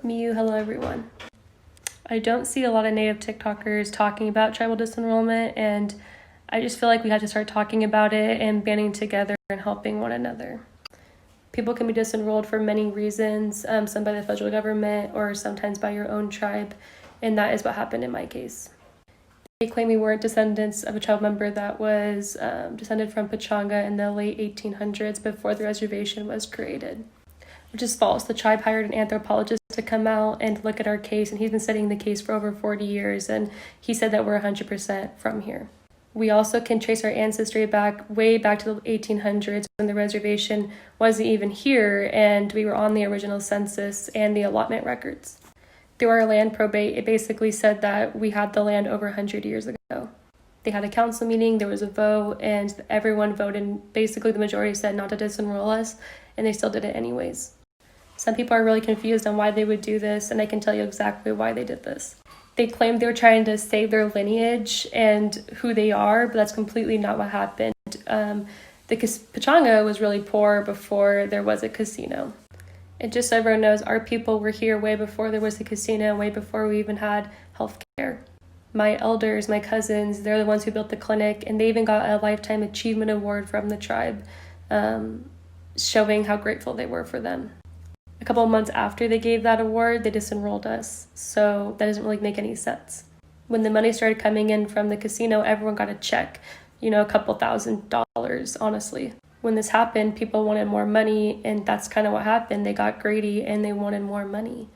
Miu, hello everyone. I don't see a lot of Native TikTokers talking about tribal disenrollment, and I just feel like we have to start talking about it and banding together and helping one another. People can be disenrolled for many reasons, some by the federal government or sometimes by your own tribe, and that is what happened in my case. They claim we weren't descendants of a tribe member that was descended from Pechanga in the late 1800s before the reservation was created, which is false. The tribe hired an anthropologist to come out and look at our case, and he's been studying the case for over 40 years, and he said that we're 100% from here. We also can trace our ancestry way back to the 1800s when the reservation wasn't even here, and we were on the original census and the allotment records. Through our land probate, it basically said that we had the land over 100 years ago. They had a council meeting, there was a vote, and everyone voted. Basically, the majority said not to disenroll us, and they still did it anyways. Some people are really confused on why they would do this, and I can tell you exactly why they did this. They claimed they were trying to save their lineage and who they are, but that's completely not what happened. The Pechanga was really poor before there was a casino. And just so everyone knows, our people were here way before there was a casino, way before we even had health care. My elders, my cousins, they're the ones who built the clinic, and they even got a Lifetime Achievement Award from the tribe, showing how grateful they were for them. A couple of months after they gave that award, they disenrolled us, so that doesn't really make any sense. When the money started coming in from the casino, everyone got a check, a couple $1,000s, honestly. When this happened, people wanted more money, and that's kind of what happened. They got greedy, and they wanted more money.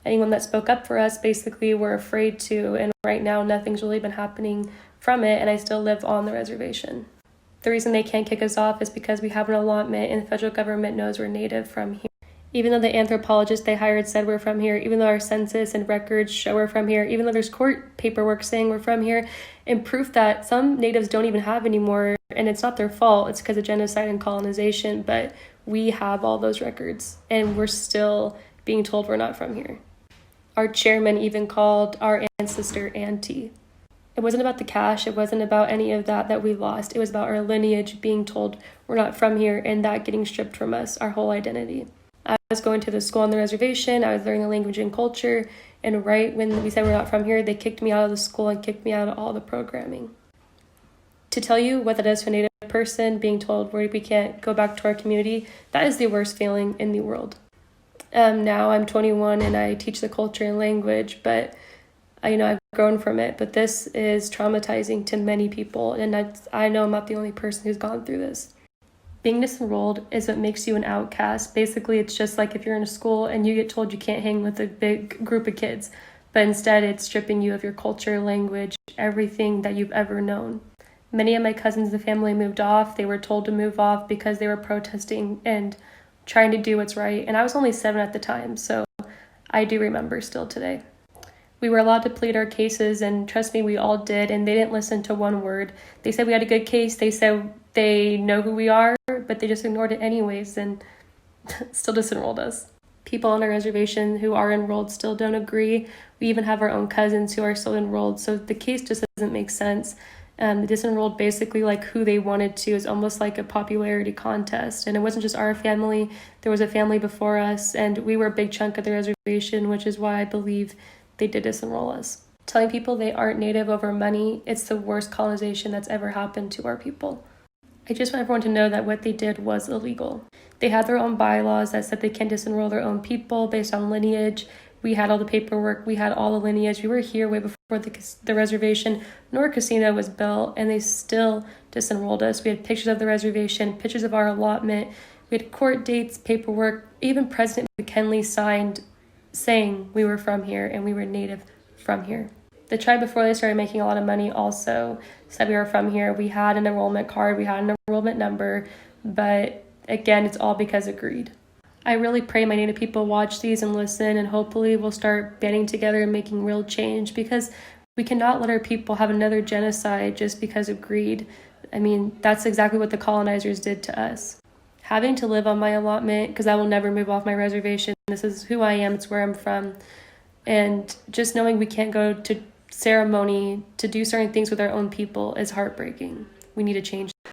Anyone that spoke up for us basically were afraid to, and right now nothing's really been happening from it, and I still live on the reservation. The reason they can't kick us off is because we have an allotment, and the federal government knows we're native from here. Even though the anthropologist they hired said we're from here, even though our census and records show we're from here, even though there's court paperwork saying we're from here, and proof that some natives don't even have anymore, and it's not their fault, it's because of genocide and colonization, but we have all those records, and we're still being told we're not from here. Our chairman even called our ancestor auntie. It wasn't about the cash, it wasn't about any of that we lost, it was about our lineage being told we're not from here, and that getting stripped from us, our whole identity. I was going to the school on the reservation, I was learning the language and culture, and right when we said we're not from here, they kicked me out of the school and kicked me out of all the programming. To tell you what that is to a Native person, being told we can't go back to our community, that is the worst feeling in the world. Now I'm 21 and I teach the culture and language, but I've grown from it, but this is traumatizing to many people, and I know I'm not the only person who's gone through this. Being disenrolled is what makes you an outcast. Basically, it's just like if you're in a school and you get told you can't hang with a big group of kids, but instead it's stripping you of your culture, language, everything that you've ever known. Many of my cousins and family moved off. They were told to move off because they were protesting and trying to do what's right. And I was only 7 at the time, so I do remember still today. We were allowed to plead our cases, and trust me, we all did, and they didn't listen to one word. They said we had a good case. They said they know who we are, but they just ignored it anyways and still disenrolled us. People on our reservation who are enrolled still don't agree. We even have our own cousins who are still enrolled, so the case just doesn't make sense. The disenrolled basically like who they wanted to is almost like a popularity contest, and it wasn't just our family. There was a family before us, and we were a big chunk of the reservation, which is why I believe they did disenroll us. Telling people they aren't native over money, it's the worst colonization that's ever happened to our people. I just want everyone to know that what they did was illegal. They had their own bylaws that said they can't disenroll their own people based on lineage. We had all the paperwork, we had all the lineage. We were here way before the reservation nor casino was built, and they still disenrolled us. We had pictures of the reservation, pictures of our allotment. We had court dates, paperwork. Even President McKinley signed saying we were from here and we were native from here. The tribe, before they started making a lot of money, also said we were from here. We had an enrollment card, we had an enrollment number, but again, it's all because of greed. I really pray my Native people watch these and listen, and hopefully we'll start banding together and making real change, because we cannot let our people have another genocide just because of greed. I mean, that's exactly what the colonizers did to us. Having to live on my allotment, because I will never move off my reservation. This is who I am, it's where I'm from. And just knowing we can't go to ceremony to do certain things with our own people is heartbreaking. We need to change